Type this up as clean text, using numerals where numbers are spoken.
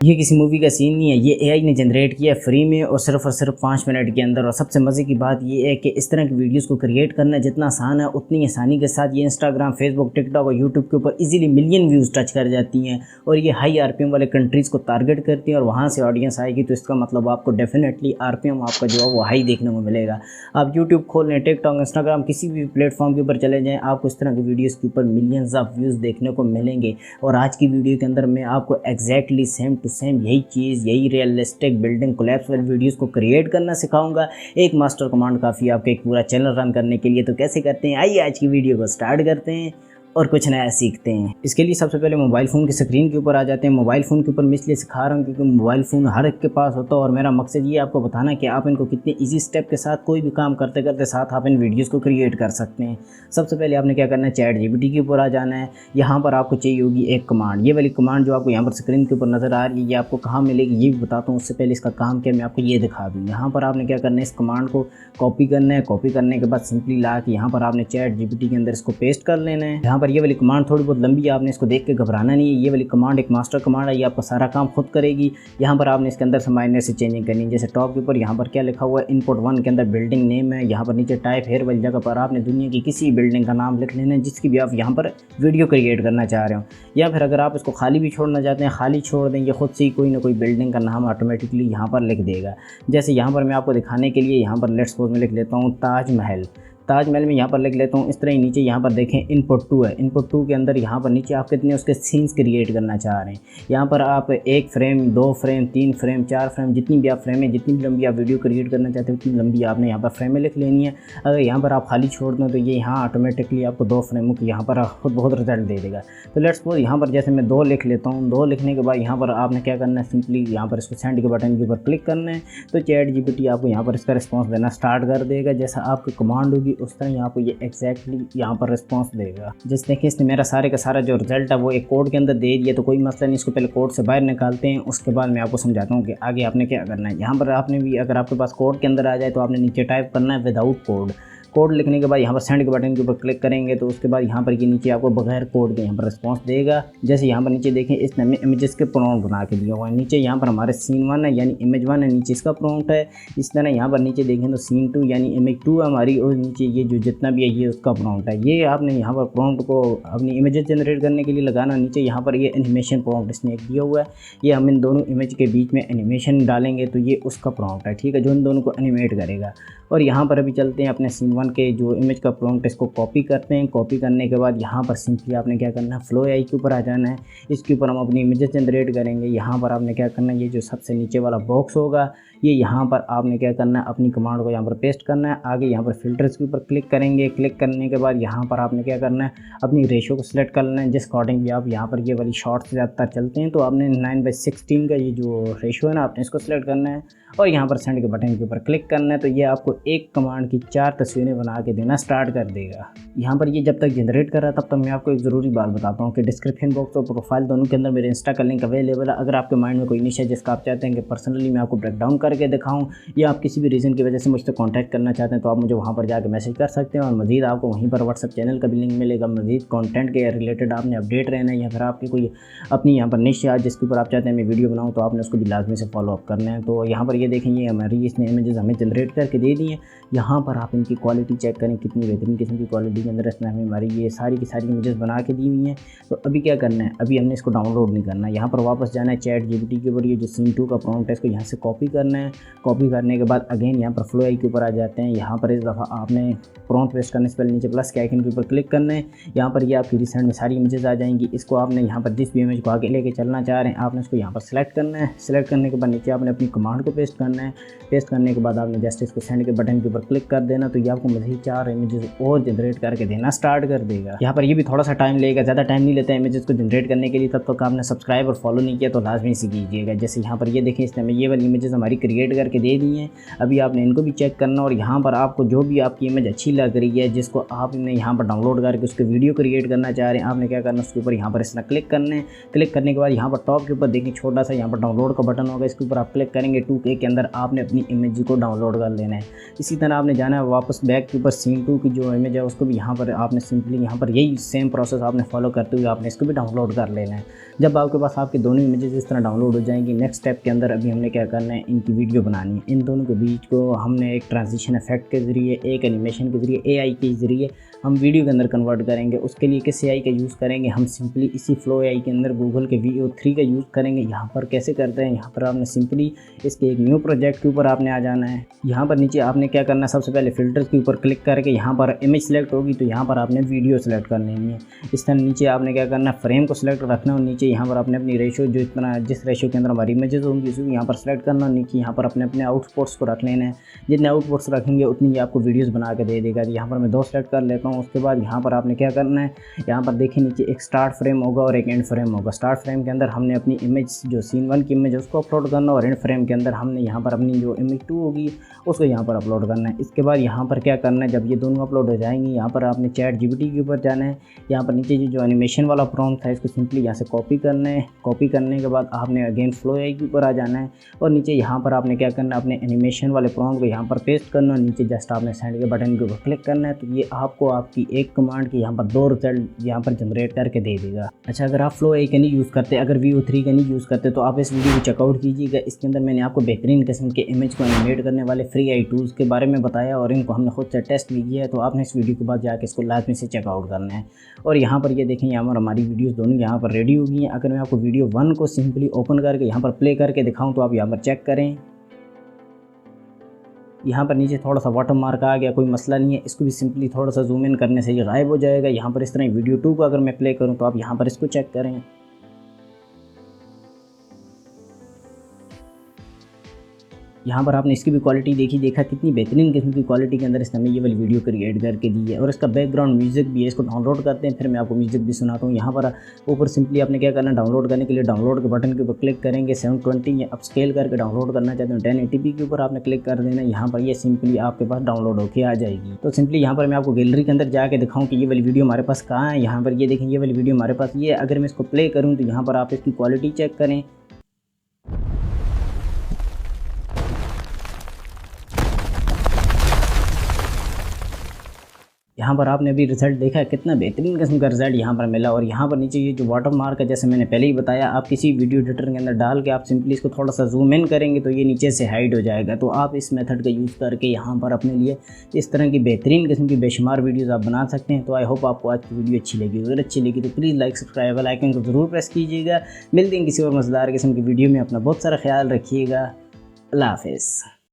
ये किसी मूवी का सीन नहीं है, ये एआई ने जनरेट किया फ्री में और सिर्फ 5 मिनट के अंदर। और सबसे मज़े की बात ये है कि इस तरह की वीडियोस को क्रिएट करना जितना आसान है उतनी आसानी के साथ ये इंस्टाग्राम, फेसबुक, टिकटॉक और यूट्यूब के ऊपर इजीली मिलियन व्यूज़ टच कर जाती हैं। और ये हाई आरपीएम वाले कंट्रीज़ को टारगेट करती हैं और वहाँ से ऑडियंस आएगी, तो इसका मतलब आपको डेफिनेटली आरपीएम आपका जो है वो हाई देखने को मिलेगा। आप यूट्यूब खोल लें, टिकटॉक, इंस्टाग्राम, किसी भी प्लेटफॉर्म के ऊपर चले जाएँ, आपको इस तरह की वीडियोज़ के ऊपर मिलियंस ऑफ व्यूज़ देखने को मिलेंगे। और आज की वीडियो के अंदर मैं आपको एग्जैक्टली सेम टू सेम यही रियलिस्टिक बिल्डिंग कोलैप्स वाली वीडियोस को क्रिएट करना सिखाऊंगा। एक मास्टर कमांड काफ़ी आपके एक पूरा चैनल रन करने के लिए। तो कैसे करते हैं, आइए आज की वीडियो को स्टार्ट करते हैं और कुछ नया सीखते हैं। इसके लिए सबसे पहले मोबाइल फ़ोन की स्क्रीन के ऊपर आ जाते हैं। मोबाइल फ़ोन के ऊपर मैं इसलिए सिखा रहा हूँ क्योंकि मोबाइल फ़ोन हर एक के पास होता है और मेरा मकसद ये आपको बताना कि आप इनको कितने इजी स्टेप के साथ कोई भी काम करते करते साथ आप इन वीडियोस को क्रिएट कर सकते हैं। सबसे पहले आपने क्या करना है, चैट जीपीटी के ऊपर आ जाना है। यहाँ पर आपको चाहिए होगी एक कमांड, ये वाली कमांड जो आपको यहाँ पर स्क्रीन के ऊपर नज़र आ रही है, ये आपको कहाँ मिलेगी ये भी बताता हूँ। उससे पहले इसका काम क्या मैं आपको ये दिखा दूँ। यहाँ पर आपने क्या करना है, इस कमांड को कॉपी करना है। कॉपी करने के बाद सिंपली ला के यहाँ पर आपने चैट जीपीटी के अंदर इसको पेस्ट कर लेना है। यहाँ पर ये वाली कमांड थोड़ी बहुत लंबी है, आपने इसको देख के घबराना नहीं है। ये वाली कमांड एक मास्टर कमांड है, ये आपका सारा काम खुद करेगी। यहाँ पर आपने इसके अंदर से माइनर से चेंजिंग करनी है। जैसे टॉप के ऊपर यहाँ पर क्या लिखा हुआ है, इनपुट 1 के अंदर बिल्डिंग नेम है। यहाँ पर नीचे टाइप हेयर वाली जगह पर आपने दुनिया की किसी बिल्डिंग का नाम लिख लेना है जिसकी भी आप यहाँ पर वीडियो क्रिएट करना चाह रहे हो। या फिर अगर आप इसको खाली भी छोड़ना चाहते हैं, खाली छोड़ दें, ये खुद से ही कोई ना कोई बिल्डिंग का नाम ऑटोमेटिकली यहाँ पर लिख देगा। जैसे यहाँ पर मैं आपको दिखाने के लिए यहाँ पर लेट्स सपोज में लिख लेता हूँ ताजमहल। ताजमहल में यहाँ पर लिख लेता हूँ इस तरह ही। नीचे यहाँ पर देखें इनपुट 2 है। इनपुट 2 के अंदर यहाँ पर नीचे आप कितने उसके सीन्स क्रिएट करना चाह रहे हैं। यहाँ पर आप 1 फ्रेम, 2 फ्रेम, 3 फ्रेम, 4 फ्रेम, जितनी भी आप फ्रेम है, जितनी भी लंबी आप वीडियो क्रिएट करना चाहते हैं उतनी लंबी आपने यहाँ पर फ्रेमें लिख लेनी है। अगर यहाँ पर आप खाली छोड़ दें तो ये यहाँ ऑटोमेटिकली आपको 2 फ्रेमों की यहाँ पर खुद बहुत रिजल्ट दे देगा। तो लेट्स सपोज यहाँ पर जैसे मैं 2 लिख लेता हूँ। 2 लिखने के बाद यहाँ पर आपने क्या करना है, सिंपली यहाँ पर इसको सेंड के बटन के ऊपर क्लिक करना है। तो चैट जीपीटी आपको यहाँ पर इसका रिस्पॉन्स देना स्टार्ट कर देगा। जैसा आपकी कमांड होगी उस तरह आपको ये एग्जैक्टली यहाँ पर रिस्पॉन्स देगा। जैसे देखिए इसने मेरा सारे का सारा जो रिजल्ट है वो एक कोड के अंदर दे दिया, तो कोई मसला नहीं। इसको पहले कोड से बाहर निकालते हैं, उसके बाद मैं आपको समझाता हूँ कि आगे आपने क्या करना है। यहाँ पर आपने भी अगर आपके पास कोड के अंदर आ जाए तो आपने नीचे टाइप करना है विदाउट कोड। कोड लिखने के बाद यहाँ पर सेंड के बटन के ऊपर क्लिक करेंगे तो उसके बाद यहाँ पर ये नीचे आपको बगैर कोड के यहाँ पर रिस्पॉन्स देगा। जैसे यहाँ पर नीचे देखें इसने हमें इमेजेस के प्रॉम्प्ट बना के दिया हुआ है। नीचे यहाँ पर हमारे सीन 1 है यानी इमेज 1 है, नीचे इसका प्रॉम्प्ट है। इस तरह यहाँ पर नीचे देखें तो सीन 2 यानी इमेज 2 है हमारी, और नीचे ये जो जितना भी है ये उसका प्रॉम्प्ट है। ये आपने यहाँ पर प्रॉम्प्ट को अपनी इमेजेस जनरेट करने के लिए लगाना। नीचे यहाँ पर ये एनिमेशन प्रॉम्प्ट इसने एक दिया हुआ है, ये हम इन दोनों इमेज के बीच में एनिमेशन डालेंगे तो ये उसका प्रॉम्प्ट है, ठीक है, जो इन दोनों को एनिमेट करेगा। और यहाँ पर अभी चलते हैं अपने सीन 1 के जो इमेज का प्रॉम्प्ट, इसको कॉपी करते हैं। कॉपी करने के बाद यहाँ पर सिंपली आपने क्या करना है, फ्लो एआई के ऊपर आ जाना है। इसके ऊपर हम अपनी इमेजेस जनरेट करेंगे। यहाँ पर आपने क्या करना है, ये जो सबसे नीचे वाला बॉक्स होगा ये यहाँ पर आपने क्या करना है, अपनी कमांड को यहाँ पर पेस्ट करना है। आगे यहाँ पर फिल्टर्स के ऊपर क्लिक करेंगे। क्लिक करने के बाद यहाँ पर आपने क्या करना है, अपनी रेशो को सिलेक्ट कर लेना है जिस अकॉर्डिंग भी आप यहाँ पर ये वाली शॉर्ट से ज़्यादातर चलते हैं। तो आपने 9/16 का ये जो रेशो है ना, आपने इसको सिलेक्ट करना है और यहाँ पर सेंड के बटन के ऊपर क्लिक करना है। तो ये आपको एक कमांड की 4 तस्वीरें बना के देना स्टार्ट कर देगा। यहाँ पर ये जब तक जनरेट कर रहा है तब तक मैं आपको एक ज़रूरी बात बताता हूँ कि डिस्क्रिप्शन बॉक्स और प्रोफाइल दोनों के अंदर मेरे इंस्टा का लिंक अवेलेबल है। अगर आपके माइंड में कोई निश है जिसका आप चाहते हैं कि पर्सनली मैं आपको ब्रेक डाउन करके दिखाऊँ, या आप किसी भी रीज़न की वजह से मुझसे कांटेक्ट करना चाहते हैं तो आप मुझे वहाँ पर जाकर मैसेज कर सकते हैं। और मज़ीद आपको वहीं पर व्हाट्सएप चैनल का भी लिंक मिलेगा। मज़ीद कंटेंट के रिलेटेड आपने अपडेट रहना है, या फिर आपकी कोई अपनी यहाँ पर निश है जिसके ऊपर आप चाहते हैं मैं वीडियो बनाऊँ तो आपने उसको भी लाजमी से फॉलो अप करना है। तो यहाँ पर ये देखें, ये हमारी इसने इमेजेस हमें जनरेट करके दे दी हैं। यहाँ पर आप इनकी क्वालिटी चेक करें कितनी बेहतरीन किस्म की क्वालिटी के अंदर इसने हमें हमारी ये सारी की सारी इमेजेस बना के दी हुई हैं। तो अभी क्या करना है, अभी हमने इसको डाउनलोड नहीं करना है। यहाँ पर वापस जाना है चैट जीपीटी के ऊपर, ये जो सीन 2 का प्रॉम्प्ट है इसको यहाँ से कॉपी करना है। कॉपी करने के बाद अगेन यहाँ पर फ्लो एआई के ऊपर आ जाते हैं। यहाँ पर इस दफ़ा आपने प्रॉम्प्ट पेस्ट करने से पहले नीचे प्लस के आइकन के ऊपर क्लिक करना है। यहाँ पर ये आपकी रिसेंट में सारी इमेजेस आ जाएंगी। इसको आपने यहाँ पर जिस भी इमेज को आगे लेके चलना चाह रहे हैं आपने इसको यहाँ पर सेलेक्ट करना है। सेलेक्ट करने के बाद नीचे आपने अपनी कमांड को पेस्ट करना है। पेस्ट करने के बाद आपने जस्ट इसको सेंड के बटन के ऊपर क्लिक कर देना। तो ये आपको मज़ीद 4 इमेजेस और जनरेट करके देना स्टार्ट कर देगा। यहाँ पर ये भी थोड़ा सा टाइम लेगा, ज़्यादा टाइम नहीं लेता है इमेजेस को जनरेट करने के लिए। तब तक आपने सब्सक्राइब और फॉलो नहीं किया तो लाजमी से कीजिएगा। जैसे यहाँ पर ये देखें, इसने हमें ये वाली इमेजेस हमारी क्रिएट करके दे दी हैं। अभी आपने इनको भी चेक करना और यहाँ पर आपको जो भी आपकी इमेज अच्छी लग रही है जिसको आपने यहाँ पर डाउनलोड करके उसके वीडियो क्रिएट करना चाह रहे हैं, आपने क्या करना, उसके ऊपर यहाँ पर इसमें क्लिक करना है। क्लिक करने के बाद यहाँ पर टॉप के ऊपर देखिए छोटा सा यहाँ पर डाउनलोड का बटन होगा, इसके ऊपर आप क्लिक करेंगे। 2K के अंदर आपने अपनी इमेज को डाउनलोड कर लेना है। इसी तरह आपने जाना है वापस बैक के ऊपर सीन 2 की जो इमेज है उसको भी यहाँ पर आपने सिंपली यहाँ पर यही सेम प्रोसेस आपने फॉलो करते हुए आपने इसको भी डाउनलोड कर लेना है। जब आपके पास आपके दोनों इमेजेस इस तरह डाउनलोड हो जाएंगी, नेक्स्ट स्टेप के अंदर अभी हमने क्या करना है, इनकी वीडियो बनानी है। इन दोनों के बीच को हमने एक ट्रांजिशन इफेक्ट के ज़रिए, एक एनिमेशन के ज़रिए, AI के ज़रिए हम वीडियो के अंदर कन्वर्ट करेंगे। उसके लिए किस AI का यूज़ करेंगे, हम सिंपली इसी फ्लो AI के अंदर गूगल के VO3 का यूज़ करेंगे। यहाँ पर कैसे करते हैं, यहाँ पर आपने सिंपली इसके एक न्यू प्रोजेक्ट के ऊपर आपने आ जाना है। यहाँ पर नीचे आपने क्या करना है, सबसे पहले फ़िल्टर्स के ऊपर क्लिक करके यहाँ पर इमेज सेलेक्ट होगी तो यहाँ पर आपने वीडियो सेलेक्ट कर लेनी है। इस तरह नीचे आपने क्या करना है, फ्रेम को सिलेक्ट रखना और नीचे यहाँ पर आपने अपनी रेशो जो इतना जिस रेशो के अंदर हमारी इमेजेस होंगी उसको यहाँ पर सेलेक्ट करना। नीचे यहाँ पर अपने आउटपुट्स को रख लेना है, जितने आउटपुट्स रखेंगे उतनी आपको वीडियोज़ बना के दे देगा। यहाँ पर मैं 2 सेलेक्ट कर लेता हूँ। उसके बाद यहाँ पर आपने क्या करना है, यहाँ पर देखिए नीचे एक स्टार्ट फ्रेम होगा और एक एंड फ्रेम होगा। स्टार्ट फ्रेम के अंदर हमने अपनी इमेज जो सीन 1 की इमेज है उसको अपलोड करना और एंड फ्रेम के अंदर हमने यहाँ पर अपनी जो इमेज 2 होगी उसको यहाँ पर अपलोड करना है। इसके बाद यहाँ पर क्या करना है, जब ये दोनों अपलोड हो जाएंगी यहाँ पर आपने ChatGPT के ऊपर जाना है। यहाँ पर नीचे जो एनिमेशन वाला प्रॉम्प्ट था इसको सिंपली यहाँ से कॉपी करना है। कॉपी करने के बाद आपने अगेन फ्लो AI के ऊपर आ जाना है और नीचे यहाँ पर आपने क्या करना है, अपने एनिमेशन वाले प्रॉम्प्ट को यहाँ पर पेस्ट करना है। नीचे जस्ट आपने सेंड के बटन के ऊपर क्लिक करना है तो ये आपको आपकी एक कमांड की यहाँ पर 2 रिजल्ट यहाँ पर जनरेट करके दे देगा। अच्छा, अगर आप फ्लो AI का नहीं यूज़ करते, अगर VO3 का नहीं यूज़ करते तो आप इस वीडियो को चेकआउट कीजिएगा। इसके अंदर मैंने आपको बेहतरीन किस्म के इमेज को एनिमेट करने वाले फ्री AI टूल्स के बारे में बताया और इनको हमने खुद से टेस्ट भी किया है। तो आपने इस वीडियो के बाद जाकर इसको लाजमी से चेकआउट करना है। और यहाँ पर ये देखें, यहाँ पर हमारी वीडियोस दोनों यहाँ पर रेडी हो गई हैं। अगर मैं आपको वीडियो 1 को सिंपली ओपन करके यहाँ पर प्ले करके दिखाऊँ तो आप यहाँ पर चेक करें, यहाँ पर नीचे थोड़ा सा वाटर मार्क आ गया, कोई मसला नहीं है। इसको भी सिंपली थोड़ा सा जूम इन करने से ये गायब हो जाएगा। यहाँ पर इस तरह वीडियो 2 को अगर मैं प्ले करूँ तो आप यहाँ पर इसको चेक करें। यहाँ पर आपने इसकी भी क्वालिटी देखा कितनी बेहतरीन किस्म की क्वालिटी के अंदर इसने ये वाली वीडियो क्रिएट करके दी है। और इसका बैकग्राउंड म्यूज़िक भी है, इसको डाउनलोड करते हैं फिर मैं आपको म्यूज़िक भी सुनाता हूँ। यहाँ पर ऊपर सिंपली आपने क्या करना है, डाउनलोड करने के लिए डाउनलोड के बटन के ऊपर क्लिक करेंगे। 720 या अपस्केल करके डाउनलोड करना चाहते हैं 1080p के ऊपर आपने क्लिक कर देना। यहाँ पर ये सिंपली आपके पास डाउनलोड होकर आ जाएगी। तो सिंपली यहाँ पर मैं आपको गैलरी के अंदर जाके दिखाऊँ कि ये वाली वीडियो हमारे पास कहाँ है। यहाँ पर ये देखें, ये वाली वीडियो हमारे पास ये है। अगर मैं इसको प्ले करूँ तो यहाँ पर आप इसकी क्वालिटी चेक करें। यहाँ पर आपने अभी रिजल्ट देखा है, कितना बेहतरीन किस्म का रिजल्ट यहाँ पर मिला। और यहाँ पर नीचे ये जो वाटर मार्क है, जैसे मैंने पहले ही बताया, आप किसी वीडियो एडिटर के अंदर डाल के आप सिंपली इसको थोड़ा सा जूम इन करेंगे तो ये नीचे से हाइड हो जाएगा। तो आप इस मेथड का यूज़ करके यहाँ पर अपने लिए इस तरह की बेहतरीन किस्म की बेशुमार वीडियोज़ आप बना सकते हैं। तो आई होप आपको आज की वीडियो अच्छी लगी। अगर अच्छी लगी तो please like, subscribe, bell icon को ज़रूर प्रेस कीजिएगा। मिलते हैं किसी और मज़ेदार किस्म की वीडियो में। अपना बहुत सारा ख्याल रखिएगा। अल्लाह हाफ़िज़।